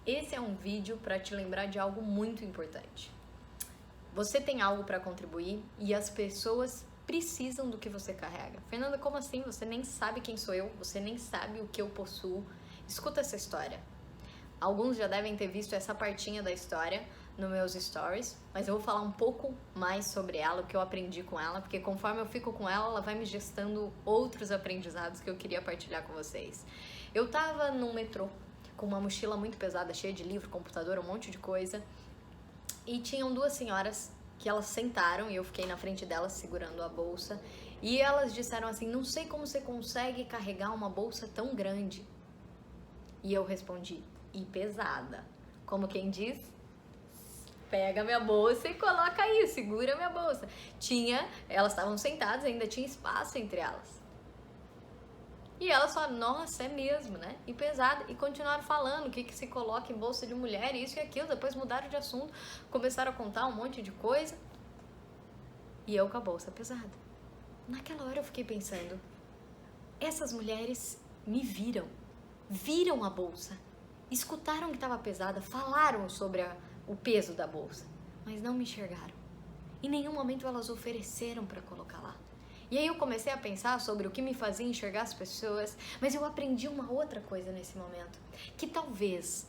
Esse é um vídeo para te lembrar de algo muito importante. Você tem algo para contribuir e as pessoas precisam do que você carrega. Fernanda, como assim? Você nem sabe quem sou eu, você nem sabe o que eu possuo. Escuta essa história. Alguns já devem ter visto essa partinha da história nos meus stories, mas eu vou falar um pouco mais sobre ela, o que eu aprendi com ela, porque conforme eu fico com ela, ela vai me gestando outros aprendizados que eu queria partilhar com vocês. Eu tava no metrô com uma mochila muito pesada, cheia de livro, computador, um monte de coisa, e tinham duas senhoras que elas sentaram e eu fiquei na frente delas segurando a bolsa, e elas disseram assim: não sei como você consegue carregar uma bolsa tão grande. E eu respondi: e pesada. Como quem diz, pega minha bolsa e coloca aí, segura minha bolsa. Elas estavam sentadas, ainda tinha espaço entre elas. E elas falaram: nossa, é mesmo, né? E pesada. E continuaram falando o que se coloca em bolsa de mulher, isso e aquilo. Depois mudaram de assunto, começaram a contar um monte de coisa. E eu com a bolsa pesada. Naquela hora eu fiquei pensando: essas mulheres me viram a bolsa, escutaram que estava pesada, falaram sobre o peso da bolsa, mas não me enxergaram. Em nenhum momento elas ofereceram para colocar lá. E aí eu comecei a pensar sobre o que me fazia enxergar as pessoas, mas eu aprendi uma outra coisa nesse momento, que talvez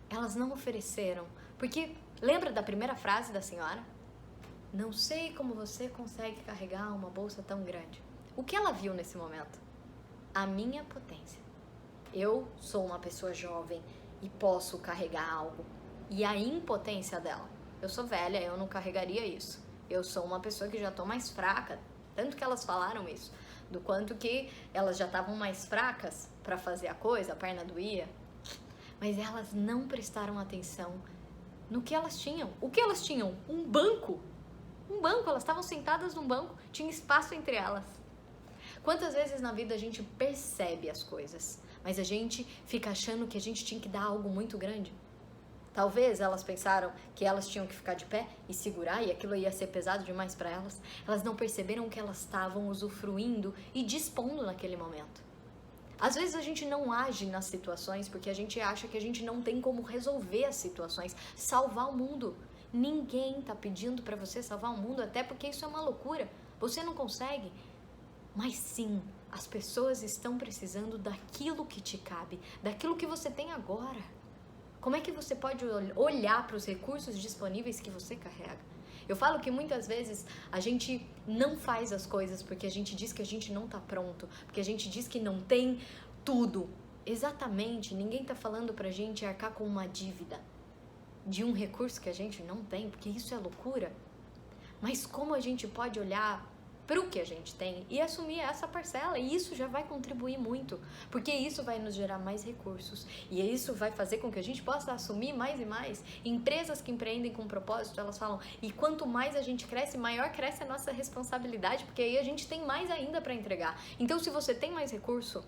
elas não ofereceram, porque lembra da primeira frase da senhora? Não sei como você consegue carregar uma bolsa tão grande. O que ela viu nesse momento? A minha potência. Eu sou uma pessoa jovem e posso carregar algo. E a impotência dela. Eu sou velha, eu não carregaria isso. Eu sou uma pessoa que já estou mais fraca. Tanto que elas falaram isso. Do quanto que elas já estavam mais fracas para fazer a coisa, a perna doía. Mas elas não prestaram atenção no que elas tinham. O que elas tinham? Um banco. Um banco, elas estavam sentadas num banco. Tinha espaço entre elas. Quantas vezes na vida a gente percebe as coisas, mas a gente fica achando que a gente tinha que dar algo muito grande? Talvez elas pensaram que elas tinham que ficar de pé e segurar e aquilo ia ser pesado demais para elas. Elas não perceberam que elas estavam usufruindo e dispondo naquele momento. Às vezes a gente não age nas situações porque a gente acha que a gente não tem como resolver as situações, salvar o mundo. Ninguém tá pedindo para você salvar o mundo, até porque isso é uma loucura. Você não consegue. Mas sim, as pessoas estão precisando daquilo que te cabe, daquilo que você tem agora. Como é que você pode olhar para os recursos disponíveis que você carrega? Eu falo que muitas vezes a gente não faz as coisas porque a gente diz que a gente não está pronto, porque a gente diz que não tem tudo. Exatamente, ninguém está falando para a gente arcar com uma dívida de um recurso que a gente não tem, porque isso é loucura. Mas como a gente pode olhar para o que a gente tem e assumir essa parcela, e isso já vai contribuir muito, porque isso vai nos gerar mais recursos, e isso vai fazer com que a gente possa assumir mais e mais. Empresas que empreendem com propósito, elas falam, e quanto mais a gente cresce, maior cresce a nossa responsabilidade, porque aí a gente tem mais ainda para entregar. Então se você tem mais recurso,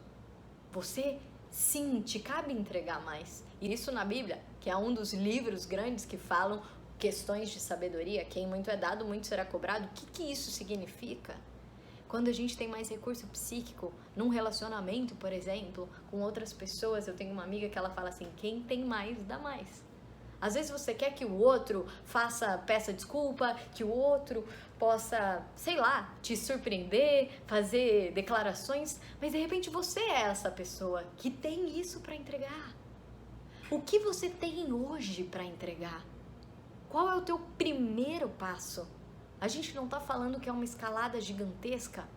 você sim, te cabe entregar mais. E isso na Bíblia, que é um dos livros grandes que falam questões de sabedoria, quem muito é dado, muito será cobrado. O que isso significa? Quando a gente tem mais recurso psíquico, num relacionamento, por exemplo, com outras pessoas, eu tenho uma amiga que ela fala assim, quem tem mais, dá mais. Às vezes você quer que o outro peça desculpa, que o outro possa, sei lá, te surpreender, fazer declarações, mas de repente você é essa pessoa que tem isso para entregar. O que você tem hoje para entregar? Qual é o teu primeiro passo? A gente não tá falando que é uma escalada gigantesca.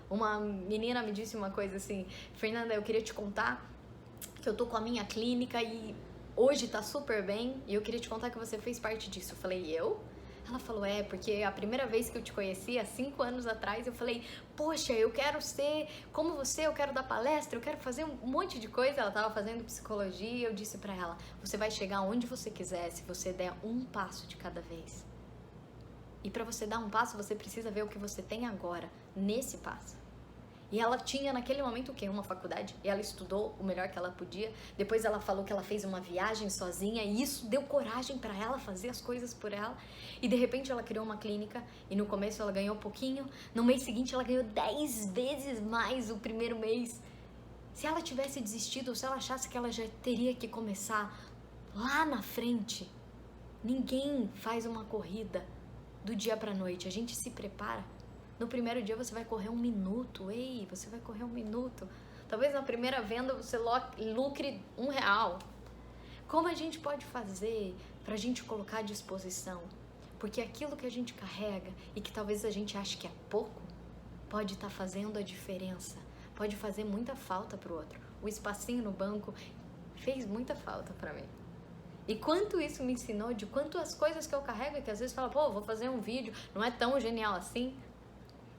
Uma menina me disse uma coisa assim, Fernanda, eu queria te contar que eu tô com a minha clínica e hoje tá super bem e eu queria te contar que você fez parte disso. Eu falei, eu? Ela falou, porque a primeira vez que eu te conheci, há 5 anos atrás, eu falei, poxa, eu quero ser como você, eu quero dar palestra, eu quero fazer um monte de coisa. Ela estava fazendo psicologia e eu disse pra ela, você vai chegar onde você quiser se você der um passo de cada vez. E para você dar um passo, você precisa ver o que você tem agora, nesse passo. E ela tinha naquele momento o quê? Uma faculdade. E ela estudou o melhor que ela podia. Depois ela falou que ela fez uma viagem sozinha e isso deu coragem para ela fazer as coisas por ela. E de repente ela criou uma clínica e no começo ela ganhou pouquinho. No mês seguinte ela ganhou 10 vezes mais o primeiro mês. Se ela tivesse desistido ou se ela achasse que ela já teria que começar lá na frente. Ninguém faz uma corrida do dia pra noite, a gente se prepara. No primeiro dia você vai correr 1 minuto, você vai correr 1 minuto. Talvez na primeira venda você lucre R$1. Como a gente pode fazer pra gente colocar à disposição? Porque aquilo que a gente carrega e que talvez a gente ache que é pouco, pode estar fazendo a diferença, pode fazer muita falta pro outro. O espacinho no banco fez muita falta pra mim. E quanto isso me ensinou de quanto as coisas que eu carrego, que às vezes fala, pô, vou fazer um vídeo, não é tão genial assim.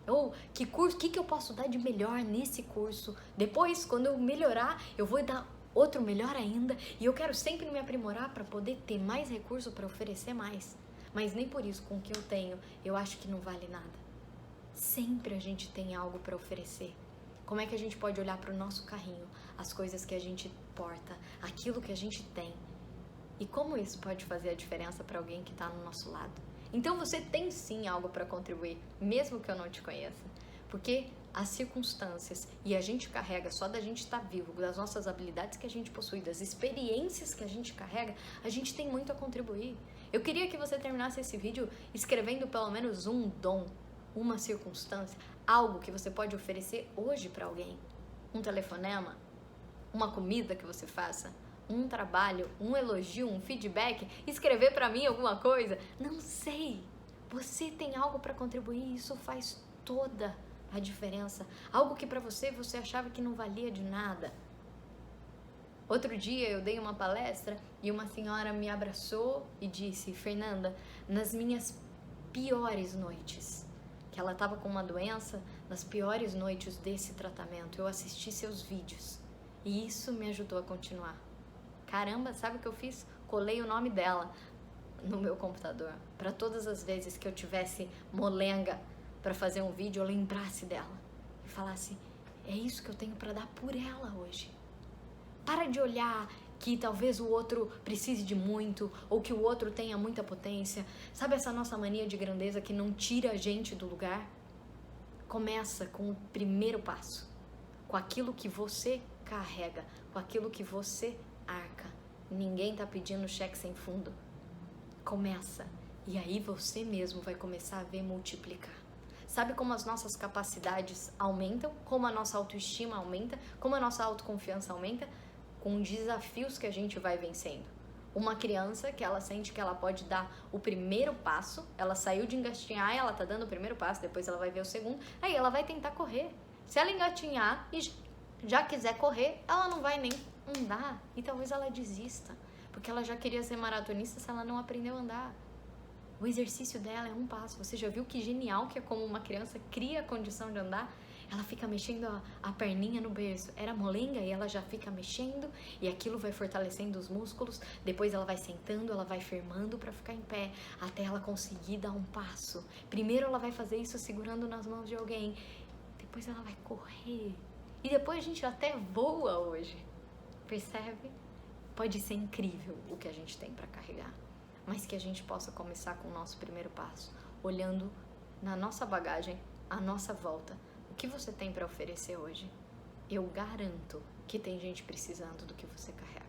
Ou que curso, o que eu posso dar de melhor nesse curso? Depois, quando eu melhorar, eu vou dar outro melhor ainda. E eu quero sempre me aprimorar para poder ter mais recurso para oferecer mais. Mas nem por isso, com o que eu tenho, eu acho que não vale nada. Sempre a gente tem algo para oferecer. Como é que a gente pode olhar para o nosso carrinho, as coisas que a gente porta, aquilo que a gente tem? E como isso pode fazer a diferença para alguém que está no nosso lado? Então você tem sim algo para contribuir, mesmo que eu não te conheça. Porque as circunstâncias, e a gente carrega só da gente estar vivo, das nossas habilidades que a gente possui, das experiências que a gente carrega, a gente tem muito a contribuir. Eu queria que você terminasse esse vídeo escrevendo pelo menos um dom, uma circunstância, algo que você pode oferecer hoje para alguém. Um telefonema, uma comida que você faça, um trabalho, um elogio, um feedback, escrever pra mim alguma coisa, não sei. Você tem algo para contribuir, isso faz toda a diferença. Algo que pra você achava que não valia de nada. Outro dia eu dei uma palestra e uma senhora me abraçou e disse, Fernanda, nas minhas piores noites, que ela estava com uma doença, nas piores noites desse tratamento, eu assisti seus vídeos e isso me ajudou a continuar. Caramba, sabe o que eu fiz? Colei o nome dela no meu computador. Para todas as vezes que eu tivesse molenga para fazer um vídeo, eu lembrasse dela. E falasse, é isso que eu tenho para dar por ela hoje. Para de olhar que talvez o outro precise de muito, ou que o outro tenha muita potência. Sabe essa nossa mania de grandeza que não tira a gente do lugar? Começa com o primeiro passo. Com aquilo que você carrega, com aquilo que você arca. Ninguém tá pedindo cheque sem fundo. Começa. E aí você mesmo vai começar a ver multiplicar. Sabe como as nossas capacidades aumentam? Como a nossa autoestima aumenta? Como a nossa autoconfiança aumenta? Com desafios que a gente vai vencendo. Uma criança que ela sente que ela pode dar o primeiro passo, ela saiu de engatinhar e ela tá dando o primeiro passo, depois ela vai ver o segundo, aí ela vai tentar correr. Se ela engatinhar e já quiser correr, ela não vai nem andar e talvez ela desista, porque ela já queria ser maratonista se ela não aprendeu a andar. O exercício dela é um passo. Você já viu que genial que é como uma criança cria a condição de andar? Ela fica mexendo a perninha no berço. Era molenga e ela já fica mexendo e aquilo vai fortalecendo os músculos. Depois ela vai sentando, ela vai firmando para ficar em pé até ela conseguir dar um passo. Primeiro ela vai fazer isso segurando nas mãos de alguém. Depois ela vai correr. E depois a gente até voa hoje. Percebe? Pode ser incrível o que a gente tem para carregar, mas que a gente possa começar com o nosso primeiro passo, olhando na nossa bagagem, à nossa volta, o que você tem para oferecer hoje. Eu garanto que tem gente precisando do que você carrega.